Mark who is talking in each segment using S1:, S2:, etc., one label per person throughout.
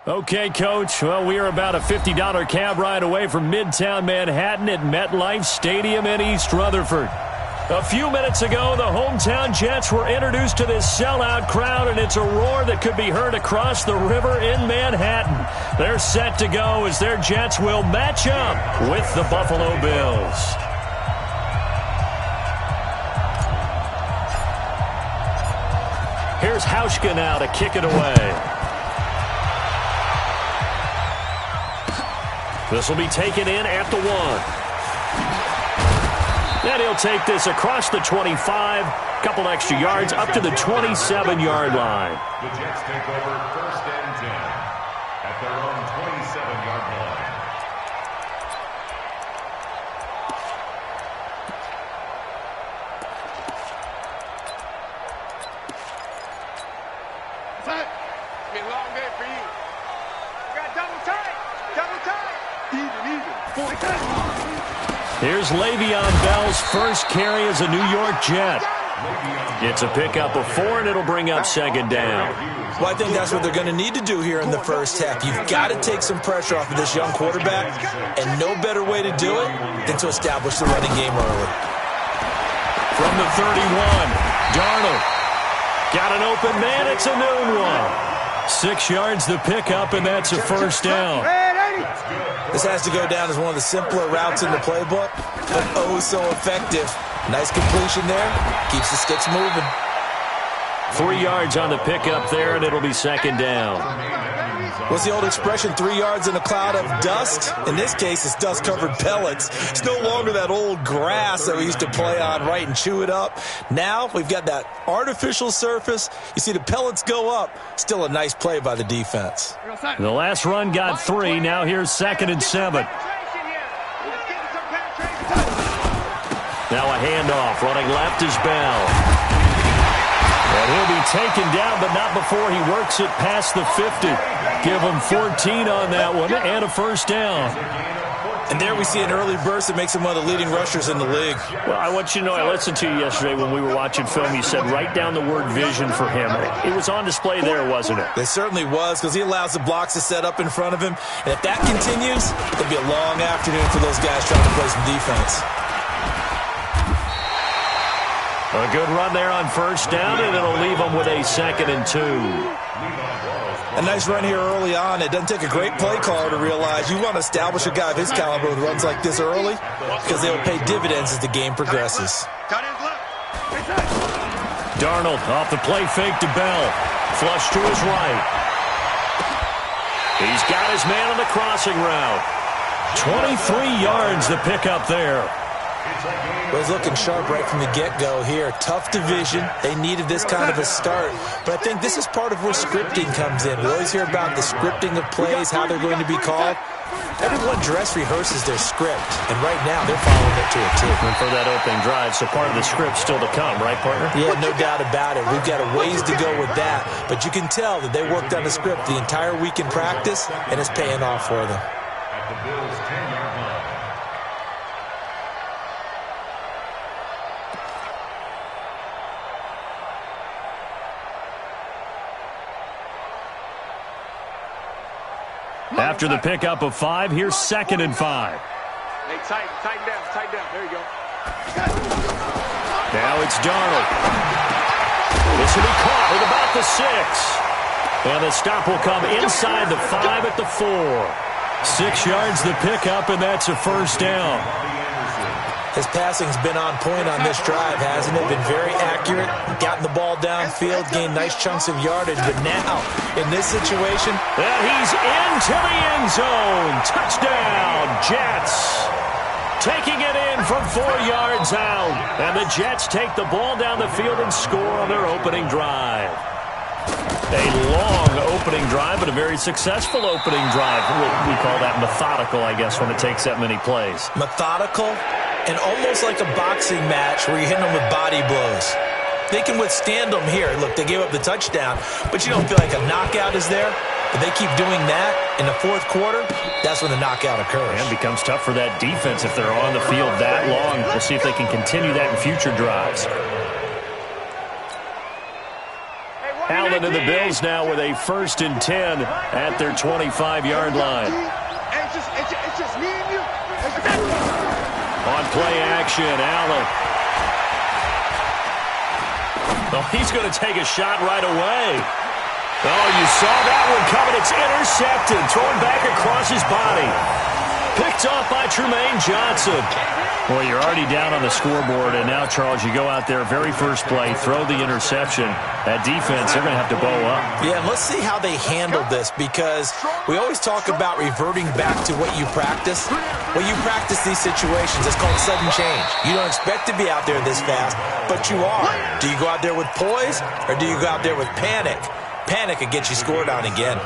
S1: Okay, Coach. Well, we are about a $50 cab ride away from Midtown Manhattan at MetLife Stadium in East Rutherford. A few minutes ago, the hometown Jets were introduced to this sellout crowd, and it's a roar that could be heard across the river in Manhattan. They're set to go as their Jets will match up with the Buffalo Bills. Here's Hauschka now to kick it away. This will be taken in at the 1. And he'll take this across the 25, couple extra yards, up to the 27-yard line.
S2: The Jets take over 1st and 10 at their own 27-yard line.
S3: It's been a long day for you. You got double tight. Double tight.
S1: Here's Le'Veon Bell's first carry as a New York Jet. It's a pickup of 4, and it'll bring up 2nd down.
S4: Well, I think that's what they're going to need to do here in the first half. You've got to take some pressure off of this young quarterback, and no better way to do it than to establish the running game early.
S1: From the 31, Darnold. Got an open man. It's a noon one. 6 yards the pickup, and that's a 1st down.
S4: This has to go down as one of the simpler routes in the playbook, but oh so effective. Nice completion there. Keeps the sticks moving.
S1: 3 yards on the pickup there, and it'll be 2nd down.
S4: What's the old expression, 3 yards in a cloud of dust? In this case, it's dust-covered pellets. It's no longer that old grass that we used to play on, right, and chew it up. Now we've got that artificial surface. You see the pellets go up. Still a nice play by the defense.
S1: The last run got 3. Now here's 2nd and 7. Now a handoff. Running left is Bell. And he'll be taken down, but not before he works it past the 50. Give him 14 on that one and a 1st down.
S4: And there we see an early burst that makes him one of the leading rushers in the league.
S1: Well, I want you to know, I listened to you yesterday when we were watching film. You said write down the word vision for him. It was on display there, wasn't it?
S4: It certainly was, because he allows the blocks to set up in front of him. And if that continues, it'll be a long afternoon for those guys trying to play some defense.
S1: A good run there on 1st down, and it'll leave them with a 2nd and 2.
S4: A nice run here early on. It doesn't take a great play caller to realize you want to establish a guy of his caliber with runs like this early, because they'll pay dividends as the game progresses.
S1: Darnold off the play fake to Bell. Flush to his right. He's got his man on the crossing route. 23 yards the pickup there.
S4: Well, he's looking sharp right from the get-go here. Tough division. They needed this kind of a start. But I think this is part of where scripting comes in. We always hear about the scripting of plays, how they're going to be called. Everyone dress rehearses their script, and right now they're following it to a T.
S1: And for that opening drive, so part of the script still to come, right, partner?
S4: Yeah, no doubt about it. We've got a ways to go with that. But you can tell that they worked on the script the entire week in practice, and it's paying off for them.
S2: At the Bills' 10-yard line.
S1: After the pickup of 5, here's 2nd and 5.
S3: Hey, tighten down. There you go.
S1: Now it's Darnold. This will be caught at about the 6. And the stop will come inside the 5 at the 4. 6 yards the pickup, and that's a 1st down.
S4: His passing's been on point on this drive, hasn't it? Been very accurate, gotten the ball downfield, gained nice chunks of yardage. But now, in this situation,
S1: and he's into the end zone. Touchdown, Jets. Taking it in from 4 yards out. And the Jets take the ball down the field and score on their opening drive. A long opening drive, but a very successful opening drive. We call that methodical, I guess, when it takes that many plays.
S4: Methodical and almost like a boxing match where you're hitting them with body blows. They can withstand them here. Look, they gave up the touchdown, but you don't feel like a knockout is there. But they keep doing that in the 4th quarter, that's when the knockout occurs.
S1: And it becomes tough for that defense if they're on the field that long. We'll see if they can continue that in future drives.
S3: Hey,
S1: Allen and the Bills now with a 1st and 10 at their 25-yard line.
S3: It's just me and you.
S1: On play action, Allen. Oh, he's going to take a shot right away. Oh, you saw that one coming. It's intercepted. Thrown back across his body. Picked off by Tremaine Johnson. Well, you're already down on the scoreboard, and now, Charles, you go out there, very first play, throw the interception. That defense, they're going to have to bow up.
S4: Yeah, and let's see how they handle this, because we always talk about reverting back to what you practice. When you practice these situations, it's called sudden change. You don't expect to be out there this fast, but you are. Do you go out there with poise, or do you go out there with panic? Panic could get you scored on again.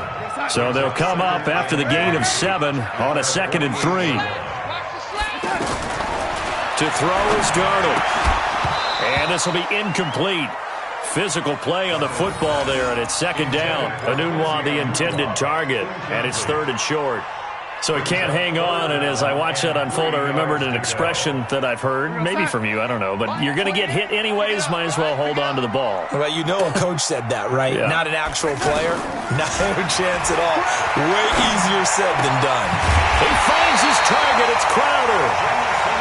S1: So they'll come up after the gain of 7 on a 2nd and 3. To throw is Darnold. And this will be incomplete. Physical play on the football there, and it's 2nd down. Anunwa, the intended target, and it's 3rd and short. So it can't hang on, and as I watch that unfold, I remembered an expression that I've heard, maybe from you, I don't know, but you're going to get hit anyways, might as well hold on to the ball.
S4: Well, you know a coach said that, right?
S1: Yeah.
S4: Not an actual player. Not a chance at all. Way easier said than done.
S1: He finds his target. It's Crowder.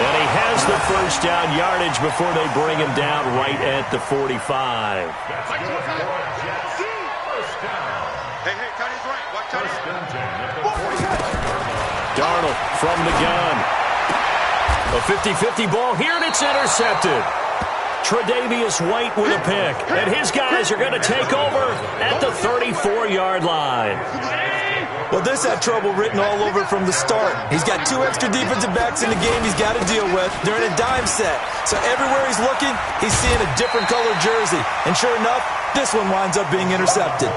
S1: And he has the 1st down yardage before they bring him down right at the 45.
S3: Hey, Tony's right. Watch Tony.
S1: Darnold from the gun. A 50-50 ball here, and it's intercepted. Tre'Davious White with a pick. And his guys are going to take over at the 34-yard line.
S4: Well, this had trouble written all over from the start. He's got 2 extra defensive backs in the game he's got to deal with. They're in a dime set. So everywhere he's looking, he's seeing a different colored jersey. And sure enough, this one winds up being intercepted.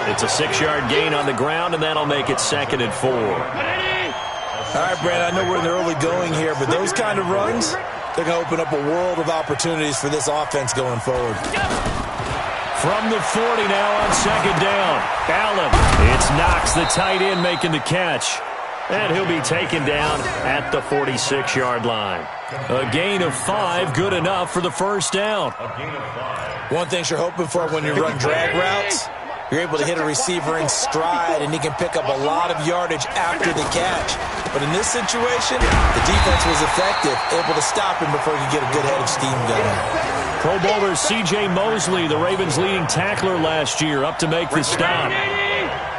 S1: It's a 6-yard gain on the ground, and that'll make it 2nd and 4.
S4: All right, Brad, I know we're in the early going here, but those kind of runs, they're going to open up a world of opportunities for this offense going forward.
S1: From the 40 now on 2nd down. Allen. It's Knox, the tight end, making the catch. And he'll be taken down at the 46-yard line. A gain of 5, good enough for the 1st down.
S4: One thing you're hoping for when you run drag routes, you're able to hit a receiver in stride, and he can pick up a lot of yardage after the catch. But in this situation, the defense was effective, able to stop him before he could get a good head of steam going.
S1: Pro Bowler C.J. Mosley, the Ravens' leading tackler last year, up to make the stop.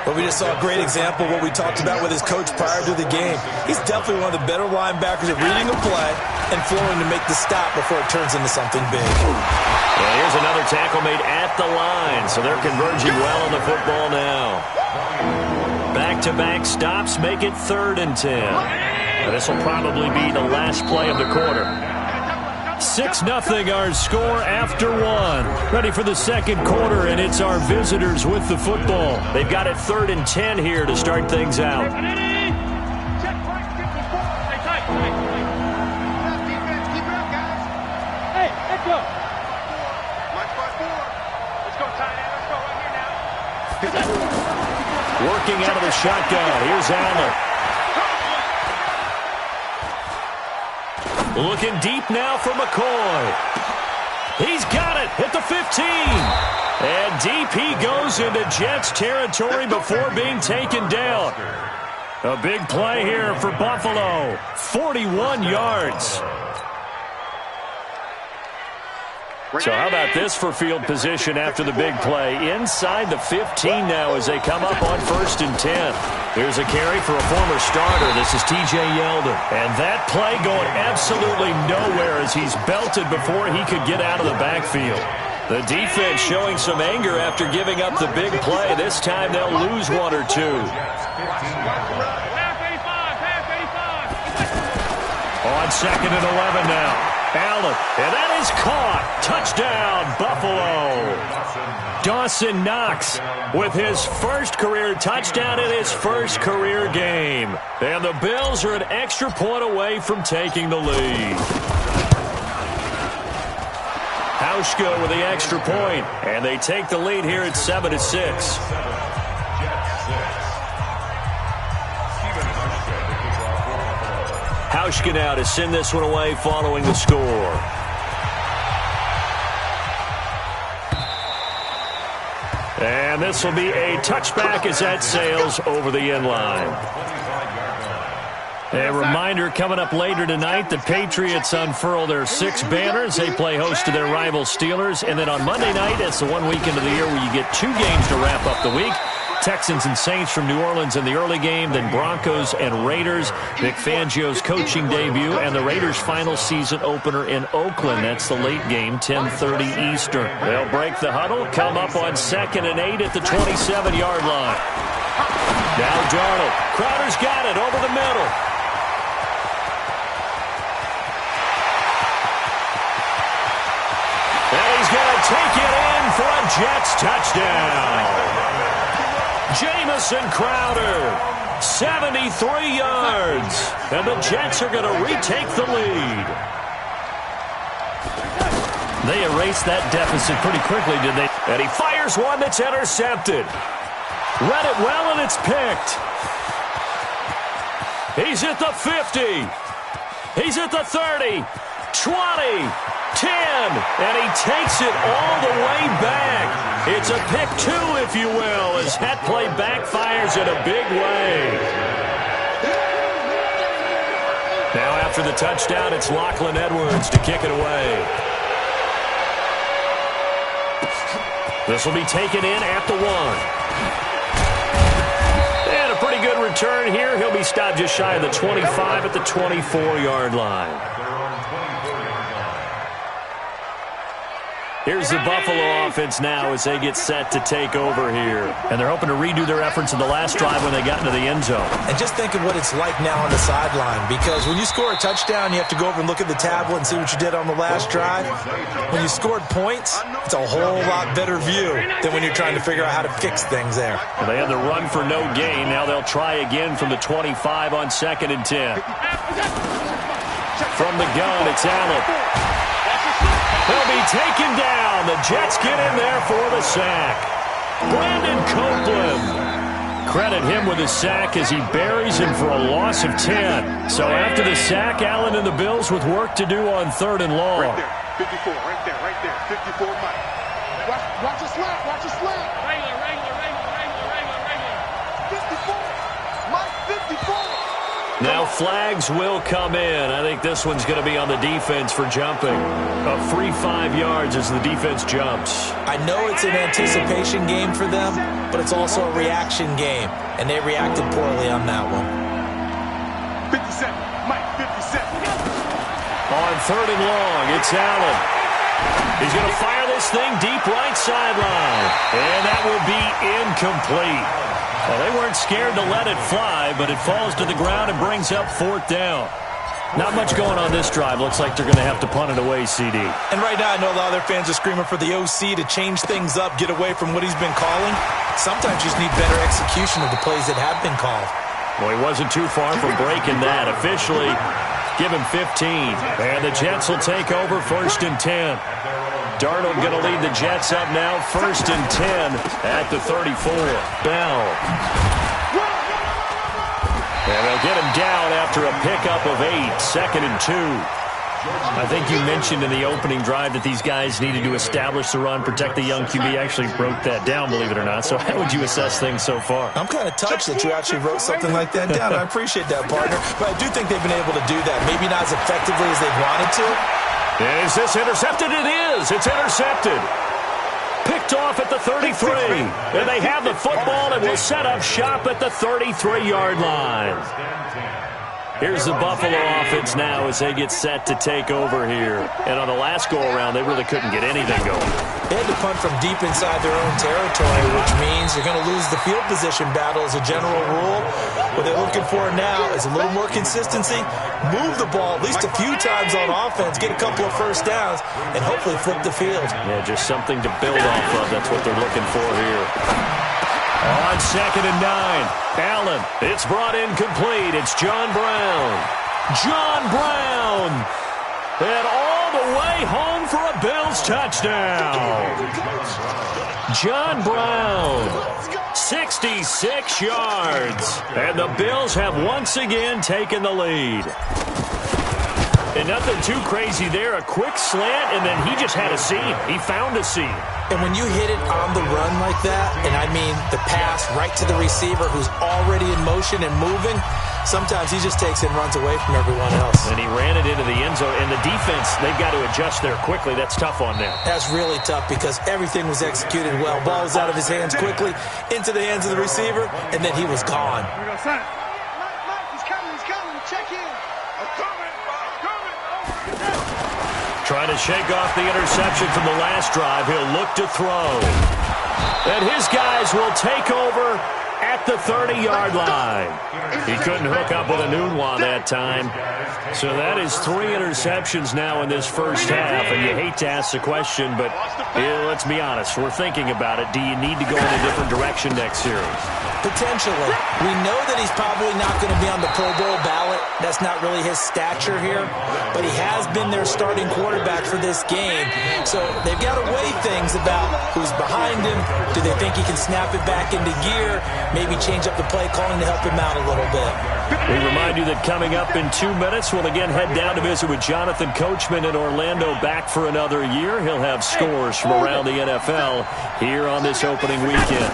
S4: But we just saw a great example of what we talked about with his coach prior to the game. He's definitely one of the better linebackers at reading a play and flowing to make the stop before it turns into something big.
S1: Well, here's another tackle made at the line, so they're converging well on the football now. Back-to-back stops make it 3rd and 10. And this will probably be the last play of the quarter. 6-0 our score after 1. Ready for the 2nd quarter, and it's our visitors with the football. They've got it 3rd and 10 here to start things out. Working out of the shotgun. Here's Allen. Looking deep now for McCoy. He's got it at the 15. And deep he goes into Jets territory before being taken down. A big play here for Buffalo. 41 yards. So how about this for field position after the big play? Inside the 15 now as they come up on 1st and 10. Here's a carry for a former starter. This is T.J. Yeldon. And that play going absolutely nowhere as he's belted before he could get out of the backfield. The defense showing some anger after giving up the big play. This time they'll lose 1 or 2. On 2nd and 11 now. Allen, and that is caught. Touchdown, Buffalo. Dawson Knox with his first career touchdown in his first career game. And the Bills are an extra point away from taking the lead. Hauschka with the extra point, and they take the lead here at 7-6. Hauschka now to send this one away following the score. And this will be a touchback as that sails over the end line. A reminder coming up later tonight, the Patriots unfurl their 6 banners. They play host to their rival Steelers. And then on Monday night, it's the one weekend of the year where you get 2 games to wrap up the week. Texans and Saints from New Orleans in the early game, then Broncos and Raiders. Vic Fangio's coaching debut and the Raiders' final season opener in Oakland. That's the late game, 10:30 Eastern. They'll break the huddle, come up on 2nd and 8 at the 27-yard line. Now Darnold. Crowder's got it over the middle. And he's going to take it in for a Jets touchdown. Jamison Crowder, 73 yards, and the Jets are going to retake the lead. They erased that deficit pretty quickly, did they? And he fires one that's intercepted. Read it well, and it's picked. He's at the 50. He's at the 30, 20, 10, and he takes it all the way back. It's a pick 2, if you will, as that play backfires in a big way. Now after the touchdown, it's Lachlan Edwards to kick it away. This will be taken in at the 1. And a pretty good return here. He'll be stopped just shy of the 25 at the 24-yard line. Here's the Buffalo offense now as they get set to take over here. And they're hoping to redo their efforts in the last drive when they got into the end zone.
S4: And just think of what it's like now on the sideline, because when you score a touchdown, you have to go over and look at the tablet and see what you did on the last drive. When you scored points, it's a whole lot better view than when you're trying to figure out how to fix things there.
S1: Well, they had the run for no gain. Now they'll try again from the 25 on 2nd and 10. From the gun, it's Allen. They'll be taken down. The Jets get in there for the sack. Brandon Copeland. Credit him with a sack as he buries him for a loss of 10. So after the sack, Allen and the Bills with work to do on 3rd and long.
S3: Right there, 54, right there, 54, Mike. Watch your slant, watch your slant. Regular. 54, Mike, 54.
S1: Now flags will come in. I think this one's going to be on the defense for jumping. A free 5 yards as the defense jumps.
S4: I know it's an anticipation game for them, but it's also a reaction game, and they reacted poorly on that one.
S3: 57, Mike, 57.
S1: On 3rd and long, it's Allen. He's going to fire this thing deep right sideline. And that will be incomplete. Well, they weren't scared to let it fly, but it falls to the ground and brings up 4th down. Not much going on this drive. Looks like they're going to have to punt it away, CD.
S4: And right now, I know a lot of their fans are screaming for the OC to change things up, get away from what he's been calling. Sometimes you just need better execution of the plays that have been called.
S1: Well, he wasn't too far from breaking that. Officially, give him 15. And the Jets will take over 1st and 10. Darnold going to lead the Jets up now, 1st and 10 at the 34. Bell. And they'll get him down after a pickup of 8, 2nd and 2. I think you mentioned in the opening drive that these guys needed to establish the run, protect the young QB. Actually wrote that down, believe it or not. So how would you assess things so far?
S4: I'm kind of touched that you actually wrote something like that down. I appreciate that, partner. But I do think they've been able to do that. Maybe not as effectively as they wanted to.
S1: Is this intercepted? It is. It's intercepted. Picked off at the 33. And they have the football and will set up shop at the 33-yard line. Here's the Buffalo offense now as they get set to take over here. And on the last go-around, they really couldn't get anything going.
S4: They had to punt from deep inside their own territory, which means they're going to lose the field position battle as a general rule. What they're looking for now is a little more consistency, move the ball at least a few times on offense, get a couple of first downs, and hopefully flip the field.
S1: Yeah, just something to build off of. That's what they're looking for here. On 2nd and 9, Allen. It's brought in complete. It's John Brown. John Brown. And all the way home for a Bills touchdown. John Brown. 66 yards. And the Bills have once again taken the lead. And nothing too crazy there. A quick slant, and then he just had a seam. He found a seam.
S4: And when you hit it on the run like that, and I mean the pass right to the receiver who's already in motion and moving, sometimes he just takes it and runs away from everyone else.
S1: And he ran it into the end zone. And the defense, they've got to adjust there quickly. That's tough on them.
S4: That's really tough because everything was executed well. Ball was out of his hands quickly, into the hands of the receiver, and then he was gone.
S3: Here we go, son. Mike, he's coming. Check in. I'm coming.
S1: Trying to shake off the interception from the last drive. He'll look to throw. And his guys will take over at the 30-yard line. He couldn't hook up with a Nunwa that time. So that is 3 interceptions now in this first half. And you hate to ask the question, but let's be honest. We're thinking about it. Do you need to go in a different direction next series?
S4: Potentially. We know that he's probably not going to be on the Pro Bowl ballot. That's not really his stature here. But he has been their starting quarterback for this game. So they've got to weigh things about who's behind him. Do they think he can snap it back into gear? Maybe change up the play calling to help him out a little bit.
S1: We remind you that coming up in 2 minutes, we'll again head down to visit with Jonathan Coachman in Orlando, back for another year. He'll have scores from around the NFL here on this opening weekend.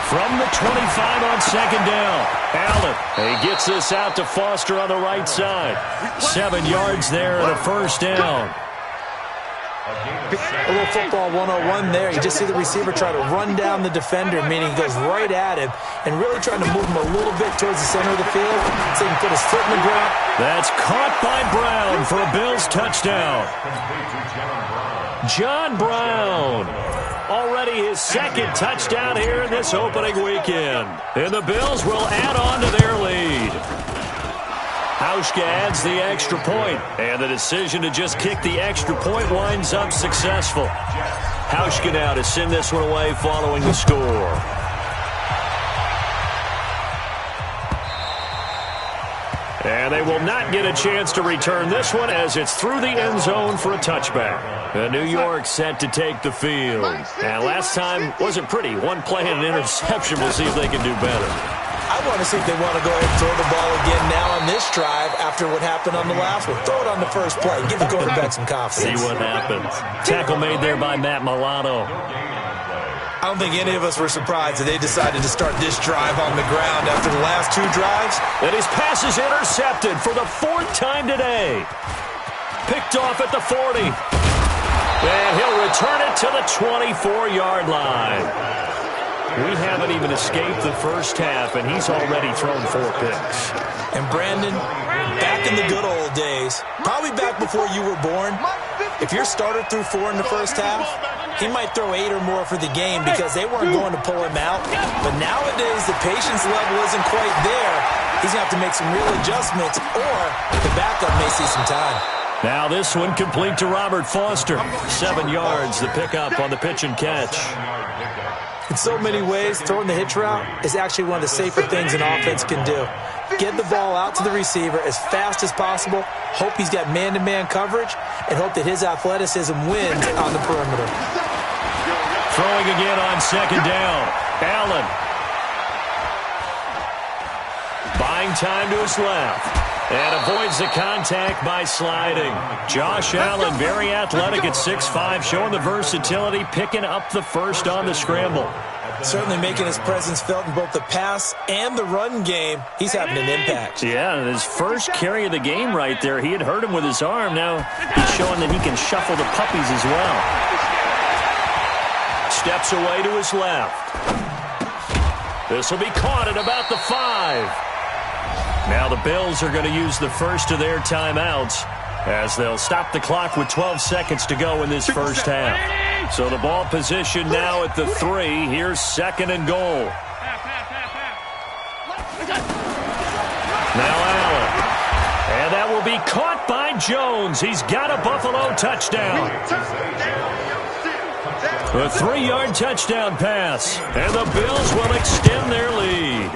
S1: From the 25 on second down, Allen. He gets this out to Foster on the right side. 7 yards there and a first down.
S4: A little football 101 there. You just see the receiver try to run down the defender, meaning he goes right at him and really trying to move him a little bit towards the center of the field so he can put his foot in the ground.
S1: That's caught by Brown for a Bills touchdown. John Brown. Already his second touchdown here in this opening weekend. And the Bills will add on to their lead. Hauschka adds the extra point, and the decision to just kick the extra point winds up successful. Hauschka now to send this one away following the score. And they will not get a chance to return this one as it's through the end zone for a touchback. And New York set to take the field. And last time wasn't pretty. One play and an interception. We'll see if they can do better.
S4: I want to see if they want to go ahead and throw the ball again now on this drive after what happened on the last one. Throw it on the first play. Give the quarterback some confidence.
S1: See what happens. Tackle made there by Matt Milano.
S4: I don't think any of us were surprised that they decided to start this drive on the ground after the last 2 drives.
S1: And his pass is intercepted for the 4th time today. Picked off at the 40. And he'll return it to the 24-yard line. We haven't even escaped the first half, and he's already thrown 4 picks.
S4: And Brandon, back in the good old days, probably back before you were born, if your starter threw 4 in the first half, he might throw 8 or more for the game because they weren't going to pull him out. But nowadays, the patience level isn't quite there. He's going to have to make some real adjustments, or the backup may see some time.
S1: Now this one complete to Robert Foster. 7 yards, the pickup on the pitch and catch.
S4: In so many ways, throwing the hitch route is actually one of the safer things an offense can do. Get the ball out to the receiver as fast as possible, hope he's got man-to-man coverage, and hope that his athleticism wins on the perimeter.
S1: Throwing again on second down. Allen. Buying time to his left. And avoids the contact by sliding. Josh Allen, very athletic at 6'5", showing the versatility, picking up the first on the scramble.
S4: Certainly making his presence felt in both the pass and the run game. He's having an impact.
S1: Yeah, his first carry of the game right there. He had hurt him with his arm. Now he's showing that he can shuffle the puppies as well. Steps away to his left. This will be caught at about the 5. Now the Bills are going to use the first of their timeouts as they'll stop the clock with 12 seconds to go in this first half. So the ball position now at the 3. Here's 2nd and goal. Now Allen. And that will be caught by Jones. He's got a Buffalo touchdown. A 3-yard touchdown pass. And the Bills will extend their lead.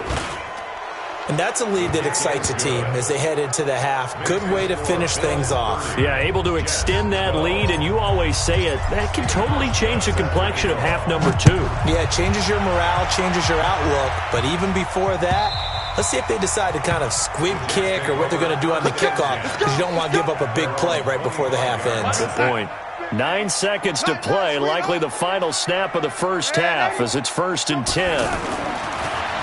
S4: And that's a lead that excites a team as they head into the half. Good way to finish things off.
S1: Yeah, able to extend that lead, and you always say it, that can totally change the complexion of half number 2.
S4: Yeah, it changes your morale, changes your outlook. But even before that, Let's see if they decide to kind of squib kick or what they're going to do on the kickoff, because you don't want to give up a big play right before the half ends.
S1: Good point. 9 seconds to play, likely the final snap of the first half as it's 1st and 10.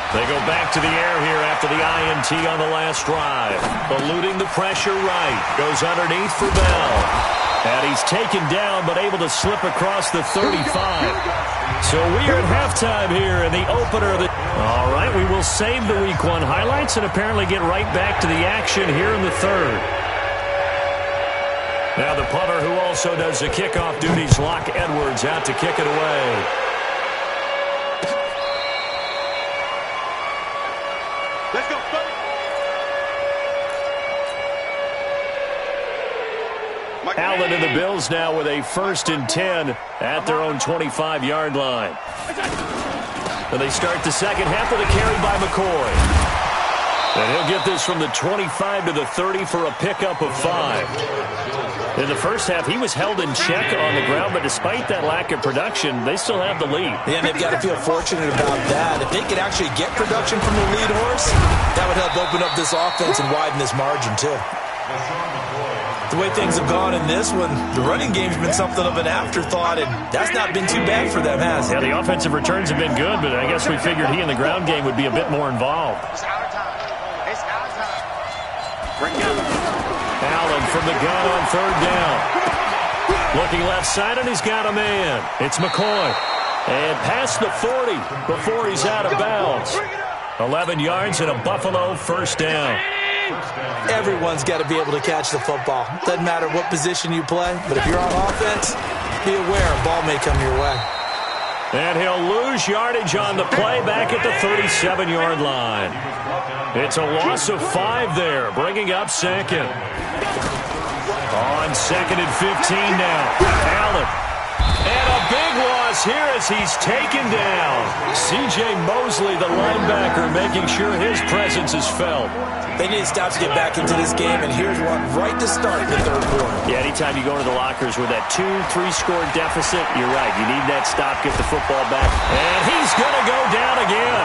S1: They go back to the air here after the INT on the last drive. Eluding the pressure right. Goes underneath for Bell. And he's taken down but able to slip across the 35. So we are at halftime here in the opener. All right, we will save the Week 1 highlights and apparently get right back to the action here in the third. Now the punter who also does the kickoff duties, Locke Edwards, out to kick it away.
S3: Let's go, buddy.
S1: Allen and the Bills now with a 1st and 10 at their own 25-yard line. And they start the second half with a carry by McCoy. And he'll get this from the 25 to the 30 for a pickup of 5. In the first half, he was held in check on the ground, but despite that lack of production, they still have the lead.
S4: Yeah, and they've got to feel fortunate about that. If they could actually get production from the lead horse, that would help open up this offense and widen this margin, too. The way things have gone in this one, the running game's been something of an afterthought, and that's not been too bad for them, has it?
S1: Yeah, the offensive returns have been good, but I guess we figured he in the ground game would be a bit more involved.
S3: It's our time. It's our time. Bring it up.
S1: Allen from the gun on 3rd down. Looking left side, and he's got a man. It's McCoy. And past the 40 before he's out of bounds. 11 yards and a Buffalo 1st down.
S4: Everyone's got to be able to catch the football. Doesn't matter what position you play, but if you're on offense, be aware a ball may come your way.
S1: And he'll lose yardage on the play back at the 37-yard line. It's a loss of 5 there, bringing up 2nd. On 2nd and 15 now. Allen. And a big loss here as he's taken down. C.J. Mosley, the linebacker, making sure his presence is felt.
S4: They need to stop to get back into this game, and here's one right to start in the third quarter.
S1: Yeah, anytime you go into the lockers with that 2-3 score deficit, you're right. You need that stop, get the football back. And he's going to go down again.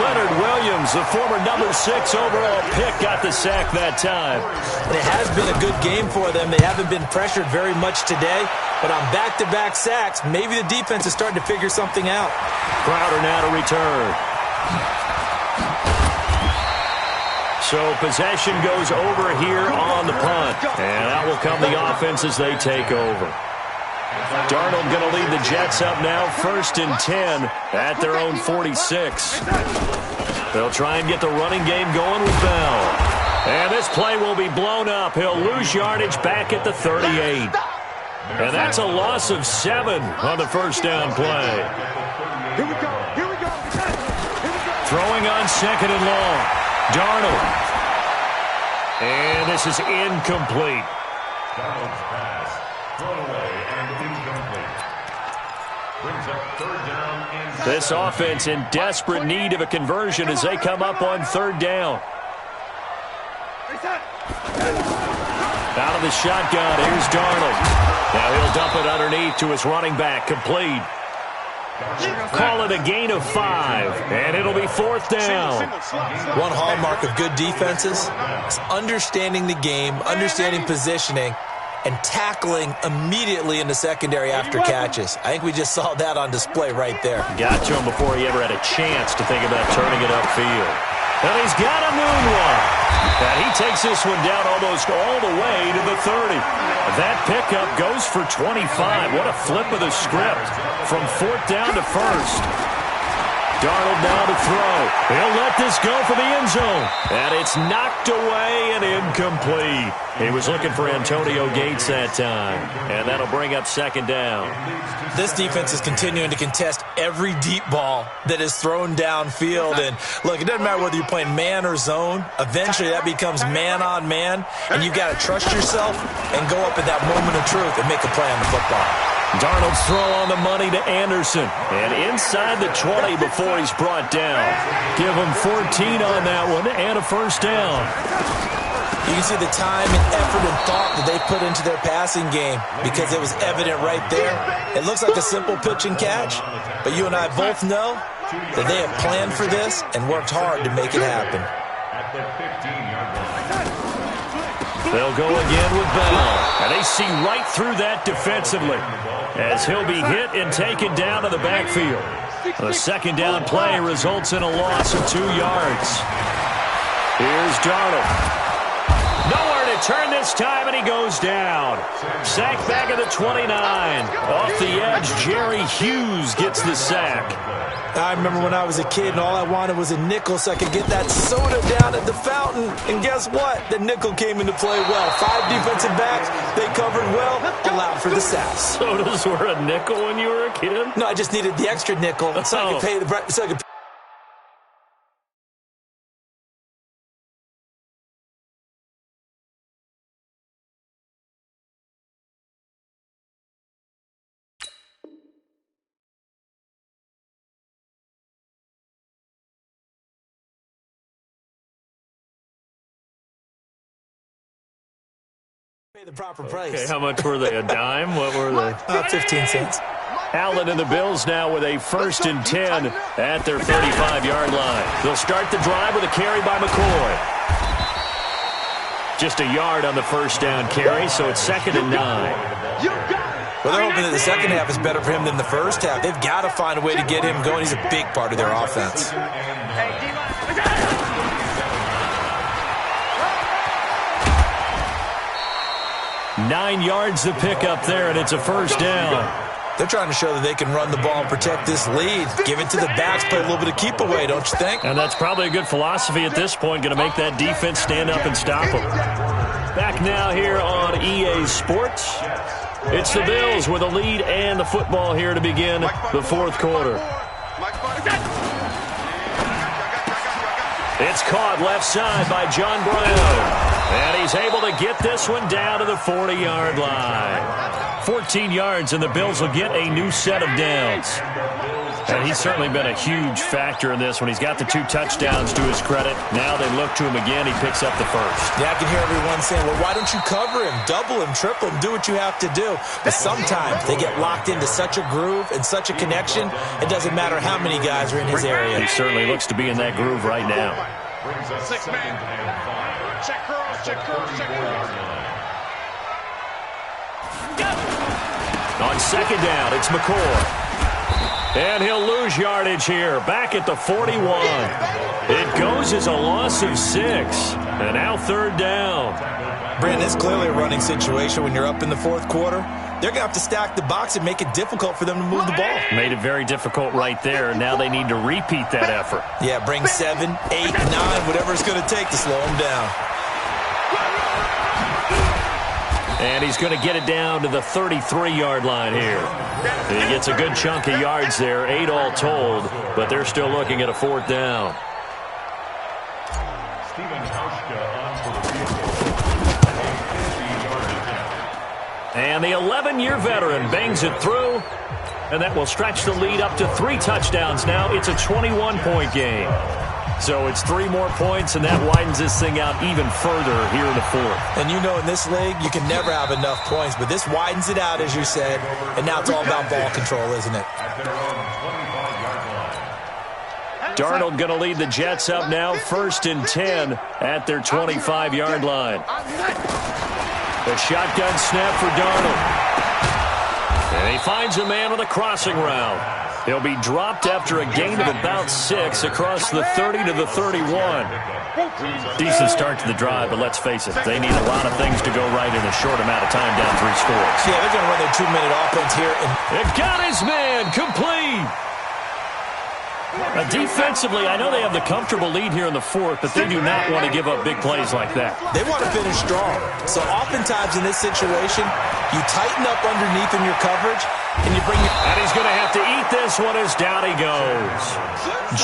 S1: Leonard Williams, the former number 6 overall pick, got the sack that time.
S4: And it has been a good game for them. They haven't been pressured very much today, but on back-to-back sacks, maybe the defense is starting to figure something out.
S1: Crowder now to return. So possession goes over here on the punt. And out will come the offense as they take over. Darnold going to lead the Jets up now, 1st and 10 at their own 46. They'll try and get the running game going with Bell. And this play will be blown up. He'll lose yardage back at the 38. And that's a loss of 7 on the 1st down play.
S3: Here we go. Here we go.
S1: Throwing on 2nd and long. Darnold. And this is incomplete.
S2: Darnold's pass. Thrown away and incomplete. Brings up 3rd down and...
S1: This offense in desperate need of a conversion as they come up on 3rd down. Out of the shotgun, here's Darnold. Now he'll dump it underneath to his running back, complete. Call it a gain of 5, and it'll be 4th down.
S4: One hallmark of good defenses is understanding the game, understanding positioning, and tackling immediately in the secondary after catches. I think we just saw that on display right there.
S1: Got to him before he ever had a chance to think about turning it upfield. And he's got a moonwalk. And he takes this one down almost all the way to the 30. That pickup goes for 25. What a flip of the script from 4th down to 1st. Darnold now to throw. He'll let this go for the end zone. And it's knocked away and incomplete. He was looking for Antonio Gates that time. And that'll bring up 2nd down.
S4: This defense is continuing to contest every deep ball that is thrown downfield. And look, it doesn't matter whether you're playing man or zone. Eventually that becomes man on man. And you've got to trust yourself and go up at that moment of truth and make a play on the football.
S1: Darnold's throw on the money to Anderson. And inside the 20 before he's brought down. Give him 14 on that one and a 1st down.
S4: You can see the time and effort and thought that they put into their passing game because it was evident right there. It looks like a simple pitch and catch, but you and I both know that they have planned for this and worked hard to make it happen.
S2: At the 15-yard line.
S1: They'll go again with Bell. And they see right through that defensively as he'll be hit and taken down to the backfield. The second down play results in a loss of 2 yards. Here's Darnold. Nowhere to turn this time, and he goes down. Sack back at the 29. Off the edge, Jerry Hughes gets the sack.
S4: I remember when I was a kid and all I wanted was a nickel so I could get that soda down at the fountain. And guess what? The nickel came into play well. 5 defensive backs, they covered well, allowed for the sacks.
S1: Sodas were a nickel when you were a kid?
S4: No, I just needed the extra nickel so I could pay the proper price.
S1: Okay, how much were they? A dime? What were they?
S4: 15 cents.
S1: Allen and the Bills now with a 1st and 10 at their 35-yard line. They'll start the drive with a carry by McCoy. Just a yard on the first down carry, so it's 2nd and 9.
S4: Well, they're hoping that the second half is better for him than the first half. They've got to find a way to get him going. He's a big part of their offense.
S1: 9 yards to pick up there, and it's a first down.
S4: They're trying to show that they can run the ball and protect this lead. Give it to the backs, play a little bit of keep away, don't you think?
S1: And that's probably a good philosophy at this point, going to make that defense stand up and stop them. Back now here on EA Sports. It's the Bills with a lead and the football here to begin the 4th quarter. It's caught left side by John Brown. And he's able to get this one down to the 40-yard line. 14 yards, and the Bills will get a new set of downs. And he's certainly been a huge factor in this when he's got the 2 touchdowns to his credit. Now they look to him again. He picks up the first.
S4: Yeah, I can hear everyone saying, well, why don't you cover him, double him, triple him, do what you have to do. But sometimes they get locked into such a groove and such a connection, it doesn't matter how many guys are in his area.
S1: He certainly looks to be in that groove right now.
S3: 6 man. Check cross, check cross, check cross.
S1: On 2nd down, it's McCoy. And he'll lose yardage here, back at the 41. It goes as a loss of 6. And now 3rd down.
S4: Brandon, it's clearly a running situation when you're up in the 4th quarter. They're going to have to stack the box and make it difficult for them to move the ball.
S1: Made it very difficult right there. Now they need to repeat that effort.
S4: Yeah, bring 7, 8, 9, whatever it's going to take to slow them down.
S1: And he's going to get it down to the 33-yard line here. He gets a good chunk of yards there, 8 all told, but they're still looking at a 4th down. And the 11-year veteran bangs it through, and that will stretch the lead up to 3 touchdowns now. It's a 21-point game. So it's 3 more points, and that widens this thing out even further here in the 4th.
S4: And you know in this league, you can never have enough points, but this widens it out, as you said, and now it's all about ball control, isn't it?
S1: Darnold going to lead the Jets up now, 1st and 10 at their 25-yard line. The shotgun snap for Darnold. And he finds a man on the crossing route. He'll be dropped after a gain of about 6 across the 30 to the 31. Decent start to the drive, but let's face it, they need a lot of things to go right in a short amount of time down 3 scores.
S4: Yeah, they're going to run their 2-minute offense here.
S1: It got his man complete. Defensively, I know they have the comfortable lead here in the 4th, but they do not want to give up big plays like that.
S4: They want to finish strong. So oftentimes in this situation, you tighten up underneath in your coverage, and you bring your...
S1: And he's going to have to eat this one as down he goes.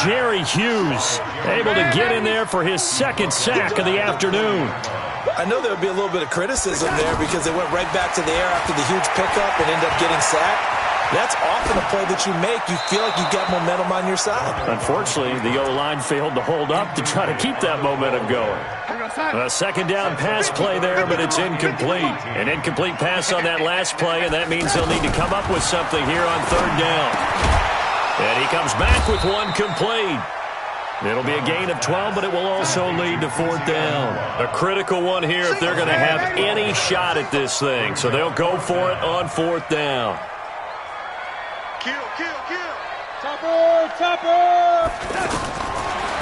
S1: Jerry Hughes able to get in there for his 2nd sack of the afternoon.
S4: I know there would be a little bit of criticism there because they went right back to the air after the huge pickup and ended up getting sacked. That's often a play that you make. You feel like you've got momentum on your side.
S1: Unfortunately, the O-line failed to hold up to try to keep that momentum going. A 2nd down pass play there, but it's incomplete. An incomplete pass on that last play, and that means they'll need to come up with something here on 3rd down. And he comes back with one complete. It'll be a gain of 12, but it will also lead to fourth down. A critical one here if they're going to have any shot at this thing. So they'll go for it on fourth down.
S3: Kill.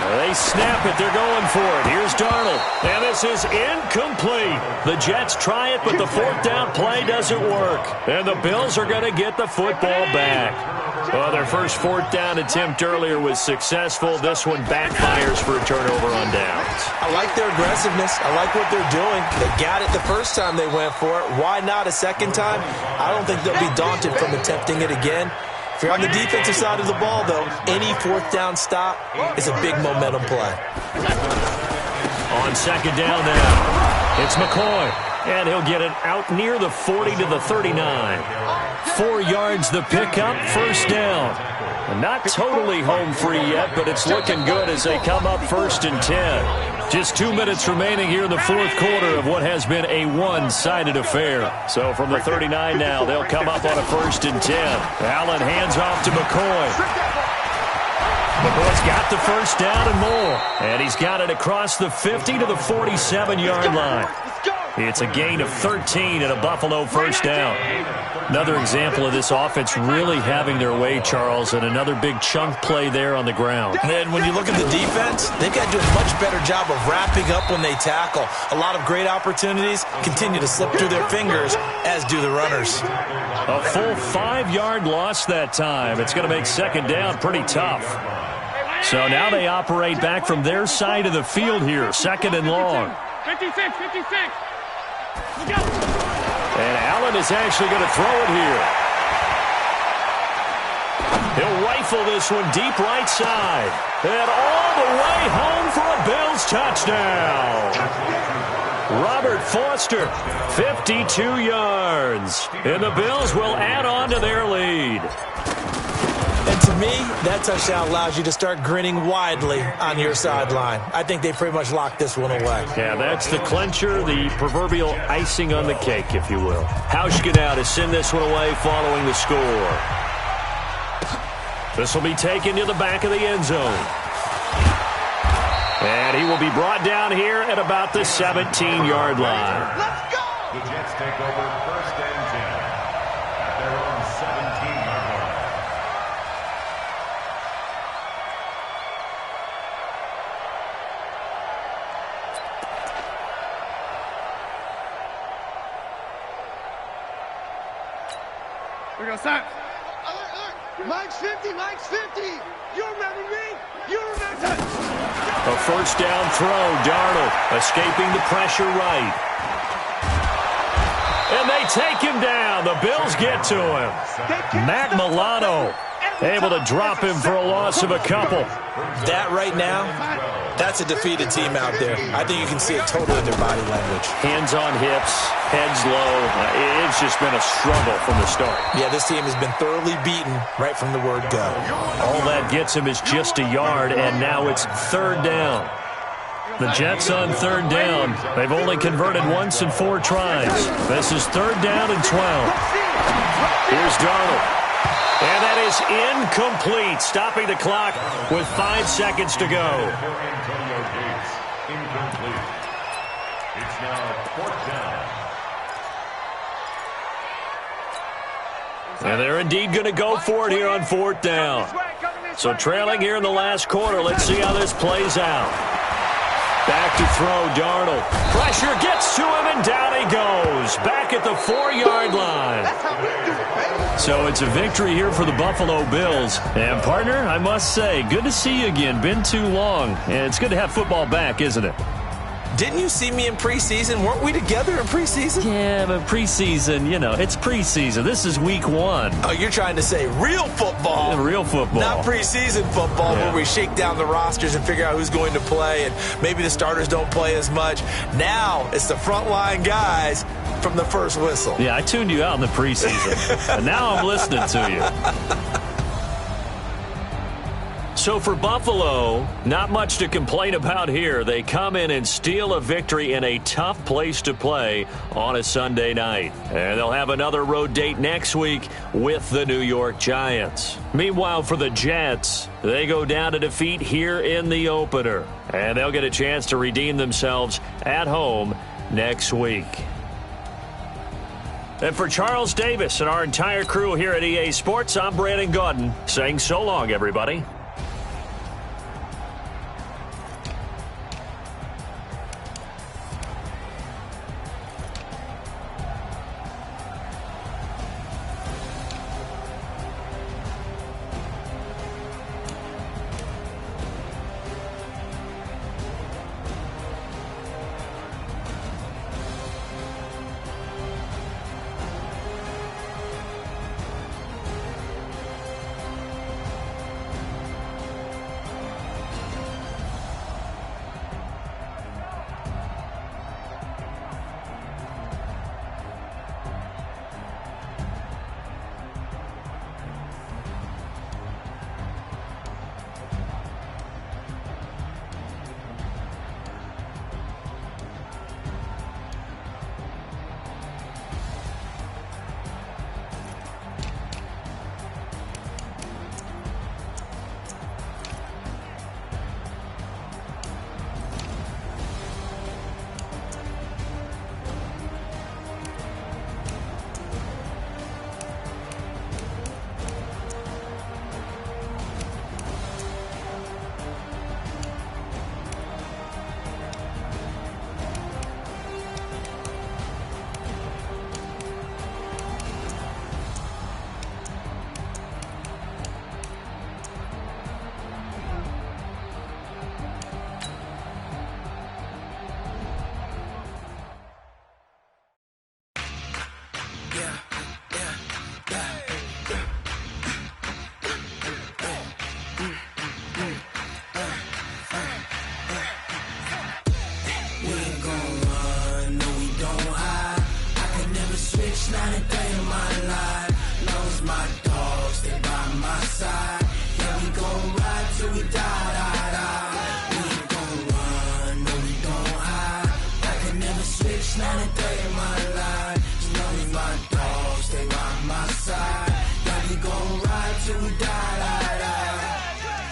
S1: They snap it. They're going for it. Here's Darnold. And this is incomplete. The Jets try it, but the fourth down play doesn't work. And the Bills are going to get the football back. Well, their first fourth down attempt earlier was successful. This one backfires for a turnover on downs.
S4: I like their aggressiveness. I like what they're doing. They got it the first time they went for it. Why not a second time? I don't think they'll be daunted from attempting it again. If you're on the defensive side of the ball, though, any fourth down stop is a big momentum play.
S1: On second down now, it's McCoy. And he'll get it out near the 40 to the 39. 4 yards the pickup, first down. And not totally home free yet, but it's looking good as they come up first and 10. Just 2 minutes remaining here in the fourth quarter of what has been a one-sided affair. So from the 39 now, they'll come up on a first and 10. Allen hands off to McCoy. McCoy's got the first down and more. And he's got it across the 50 to the 47-yard line. It's a gain of 13 and a Buffalo first down. Another example of this offense really having their way, Charles, and another big chunk play there on the ground.
S4: And when you look at the defense, they've got to do a much better job of wrapping up when they tackle. A lot of great opportunities continue to slip through their fingers, as do the runners.
S1: A full 5-yard loss that time. It's going to make second down pretty tough. So now they operate back from their side of the field here, second and long.
S3: 56.
S1: And Allen is actually going to throw it here. He'll rifle this one deep right side. And all the way home for a Bills touchdown. Robert Foster, 52 yards. And the Bills will add on to their lead.
S4: And to me, that touchdown allows you to start grinning widely on your sideline. I think they pretty much locked this one away.
S1: Yeah, that's the clincher, the proverbial icing on the cake, if you will. Hauschka now to send this one away following the score. This will be taken to the back of the end zone. And he will be brought down here at about the 17-yard line.
S3: Let's go!
S2: The Jets take over first and 10 at their own 17-yard line.
S3: We're going to start. Mike's 50. You remember me? You remember.
S1: A first down throw. Darnold escaping the pressure right. And they take him down. The Bills get to him. Matt Milano able to drop him for a loss of a couple.
S4: That right now, that's a defeated team out there. I think you can see it totally in their body language.
S1: Hands on hips, heads low. It's just been a struggle from the start.
S4: Yeah, this team has been thoroughly beaten right from the word go.
S1: All that gets him is just a yard, and now it's third down. The Jets on third down. They've only converted once in 4 tries. This is third down and 12. Here's Darnold. And that is incomplete, stopping the clock with 5 seconds to go.
S2: Incomplete. It's now fourth down.
S1: And they're indeed going to go for it here on fourth down. So trailing here in the last quarter, let's see how this plays out. Back to throw, Darnold. Pressure gets to him, and down he goes. Back at the 4-yard line. So it's a victory here for the Buffalo Bills. And, partner, I must say, good to see you again. Been too long. And it's good to have football back, isn't it?
S4: Didn't you see me in preseason? Weren't we together in preseason?
S1: Yeah, but preseason, you know, it's preseason. This is week 1.
S4: Oh, you're trying to say real football.
S1: Real football.
S4: Not preseason football where we shake down the rosters and figure out who's going to play, and maybe the starters don't play as much. Now it's the frontline guys from the first whistle.
S1: Yeah, I tuned you out in the preseason, and now I'm listening to you. So for Buffalo, not much to complain about here. They come in and steal a victory in a tough place to play on a Sunday night. And they'll have another road date next week with the New York Giants. Meanwhile, for the Jets, they go down to defeat here in the opener. And they'll get a chance to redeem themselves at home next week. And for Charles Davis and our entire crew here at EA Sports, I'm Brandon Gaudin saying so long, everybody.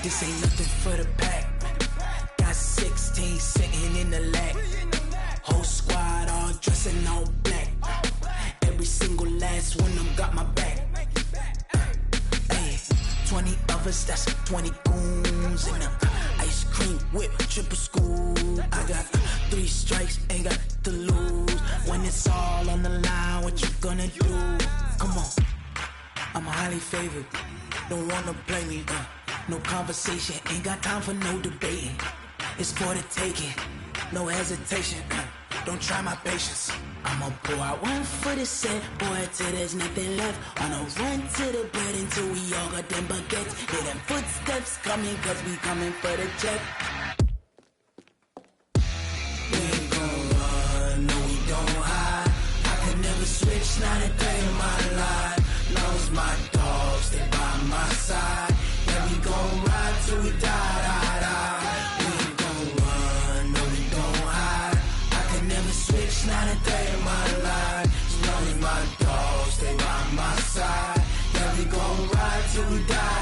S5: This ain't nothing for the pack. Got 16 sitting in the lag. Whole squad all dressing all black. Every single last one of them got my back. Hey, 20 of us, that's 20 goons in them. Ice cream whip, triple scoop. I got 3 strikes, ain't got to lose. When it's all on the line, what you gonna do? Come on, I'm highly favored. Don't wanna play me, no conversation, ain't got time for no debating. It's for the taking, no hesitation. Don't try my patience. I'ma pour out one for the set, boy, till there's nothing left. On a run to the bread until we all got them baguettes. Hear them footsteps coming, cause we coming for the jet. We ain't gon' run, no we don't hide. I can never switch, not a day in my life. Long as my dogs stay by my side. Yeah, we gon' ride till we die. We ain't gon' run, no we don't hide. I can never switch, not a day in my life. As long as my dogs stay by my side. Yeah, we gon' ride till we die.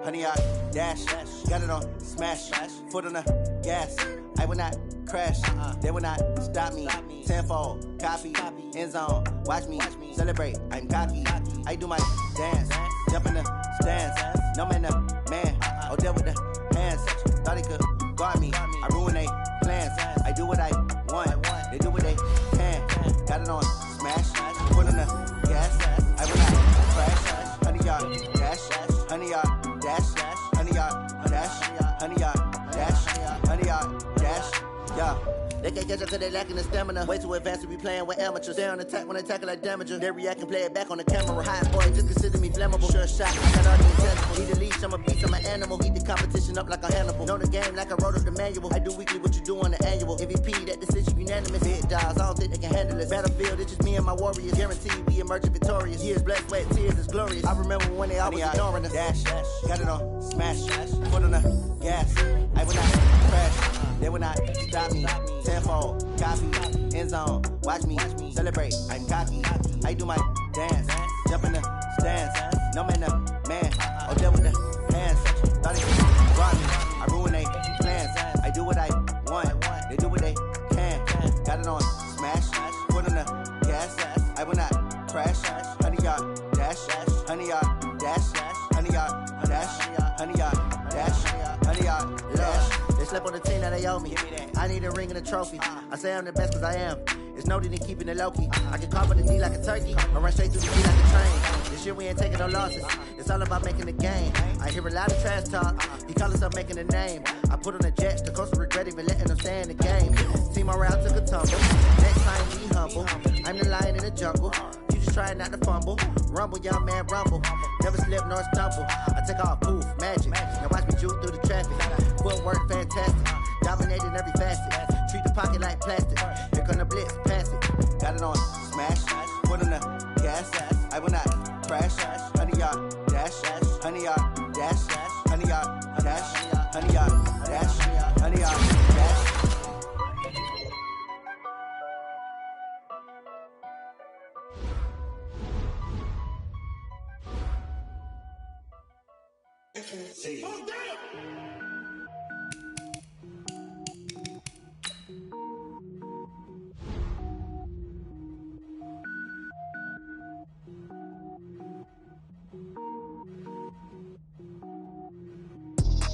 S6: Honey, I dash, got it on smash, foot on the gas. I will not crash, they will not stop me. Tenfold, copy, end zone, watch me celebrate. I'm cocky, I do my dance, jump in the stands. No man, the man, oh, there with the hands. Thought he could guard me, I ruin they plans. I do what I want, they do what they can. Got it on smash, foot on the gas. I will not crash, honey, y'all dash, honey, y'all dash, honey, y'all dash, honey, y'all dash, honey, y'all dash, yeah. They can't catch up cause they lacking the stamina. Way too advanced to be playing with amateurs. Stay on attack when they tackle like damager. They react and play it back on the camera. Hot boy, just consider me flammable. Sure shot, I got all the intangible. Need a leash, I'm a beast, I'm an animal. Heat the competition up like a Hannibal. Know the game like I wrote up the manual. I do weekly what you do on the annual. MVP, that decision unanimous. Hit dials, I don't think they can handle this. Battlefield, it's just me and my warriors. Guaranteed we emerging victorious. Years, blood, sweat, tears, it's glorious. I remember when they always ignoring us. Dash, got it on, smash, foot on the gas. I will not crash, they will not stop me. Tenfold, copy, end zone, watch me celebrate. I'm cocky, I do my dance, jump in the stands. No man, man, oh deal with the hands. Thought they could rob me, I ruin they plans. I do what I want, they do what they can. Got it on, smash, foot on the gas. I will not crash, 100-yard dash, 100-yard dash, 100-yard dash, 100-yard dash, 100-yard dash. They slept on the team that they owe me. I need a ring and a trophy. I say I'm the best cause I am. It's no need in keeping it low-key. I can carve the D like a turkey. I run straight through the D like a train. This year we ain't taking no losses. It's all about making the game. I hear a lot of trash talk. He call himself making a name. I put on the jets. The coach will regret even letting them stay in the game. Team around took a tumble. Next time be humble. I'm the lion in the jungle. You just trying not to fumble. Rumble, young man, rumble. Never slip nor stumble. I take off, poof, magic. Now watch me juke through the traffic. Footwork fantastic. Dominating every facet. Treat the pocket like plastic. Here come the blitz, pass it. Got it on, smash, foot on the gas. I will not crash. 100-yard dash, 100-yard dash, 100-yard dash, 100-yard dash, 100-yard dash.
S5: See.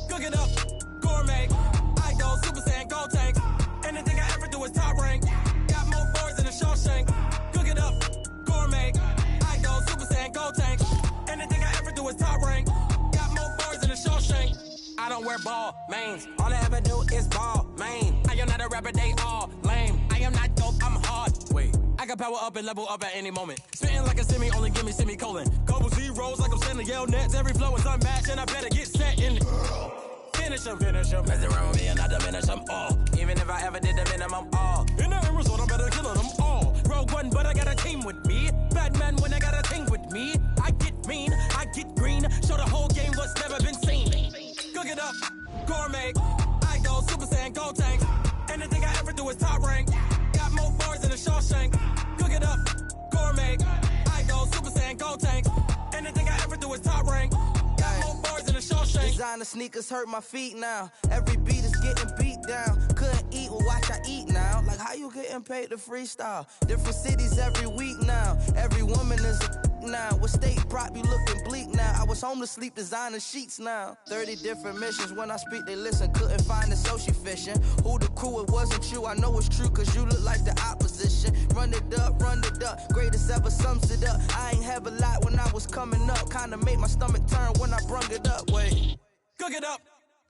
S7: Cook it up, gourmet. I go Super Saiyan, gold tank. Anything I ever do is top rank. Got more boys in the Shawshank. Cook it up, gourmet. I go Super Saiyan, gold tank. Anything I ever do is top rank. Got more boys in the Shawshank. I don't wear ball mains. All I ever do is ball main. I am not a rapper, they all lame. I am not dope, I'm hard. Wait, I can power up and level up at any moment. Spitting like a semi, only give me semicolon. Couple zeros like I'm sending yell nets. Every flow is unmatched and I better get set in. Finish them. Mess around with me and I diminish them all. Even if I ever did the minimum all. In the end result, I better kill them all. Rogue One, but I got a team with me. Batman when I got a team with me. I get mean, I get green. Show the whole game what's never been seen. Cook it up, gourmet. I go Super Saiyan, gold tank. Anything I ever do is top rank. Got more bars in the Shawshank. Cook it up, gourmet. I go Super Saiyan, gold tank. Anything I ever do is top rank. Got more bars in the Shawshank.
S8: Designer sneakers hurt my feet now. Every beat is getting beat down. Couldn't eat, well watch I eat now. Like how you getting paid to freestyle? Different cities every week now. Every woman is a now. With state prop, you looking bleak now. I was home to sleep, designer sheets now. 30 different missions. When I speak, they listen. Couldn't find it, so she fishing. Who the crew, it wasn't you. I know it's true, cause you look like the opposition. Run it up. Greatest ever sums it up. I ain't have a lot when I was coming up. Kinda made my stomach turn when I brung it up. Wait.
S7: Cook it up,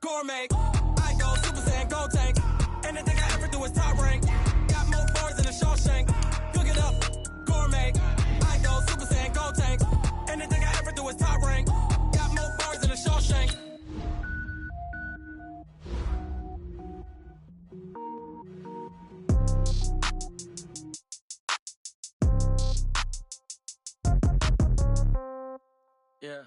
S7: gourmet. I go Super Saiyan, gold tank. Anything I ever do is top rank. Got more bars in the Shawshank. Cook it up, gourmet. I go Super Saiyan, gold tank. Anything I ever do is top rank. Got more bars in the Shawshank.
S9: Yeah.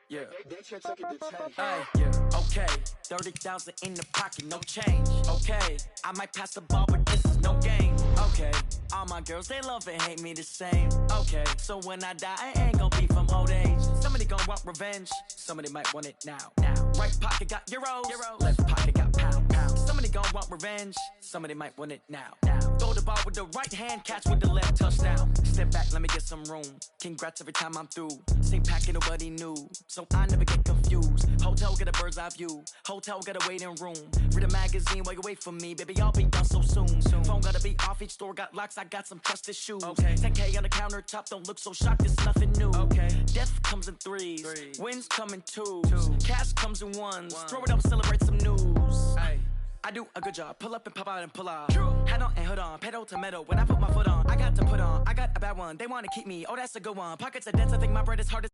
S9: Yeah.
S7: Hey,
S9: Yeah. Okay. 30,000 in the pocket, no change. Okay. I might pass the ball, but this is no game. Okay. All my girls, they love and hate me the same. Okay. So when I die, I ain't gonna be from old age. Somebody gonna want revenge. Somebody might want it now. Right pocket got euros. Left pocket got pounds. Somebody gonna want revenge. Somebody might want it now. Throw the ball with the right hand, catch with the left, touchdown. Step back, let me get some room. Congrats every time I'm through. Same packet, nobody knew. So I never get confused. Hotel get a bird's eye view. Hotel get a waiting room. Read a magazine while you wait for me. Baby, I'll be done so soon. Phone gotta be off, each store got locks. I got some trusted shoes.
S7: Okay.
S9: 10K on the countertop, don't look so shocked, it's nothing new.
S7: Okay.
S9: Death comes in threes. Wins come in twos. Cash comes in ones. Throw it up, celebrate some news.
S7: Hey.
S9: I I do a good job. Pull up and pop out and pull out. Hat on and hood on, pedal to metal. When I put my foot on, I got to put on. I got a bad one. They want to keep me. Oh, that's a good one. Pockets are dense. I think my bread is hard to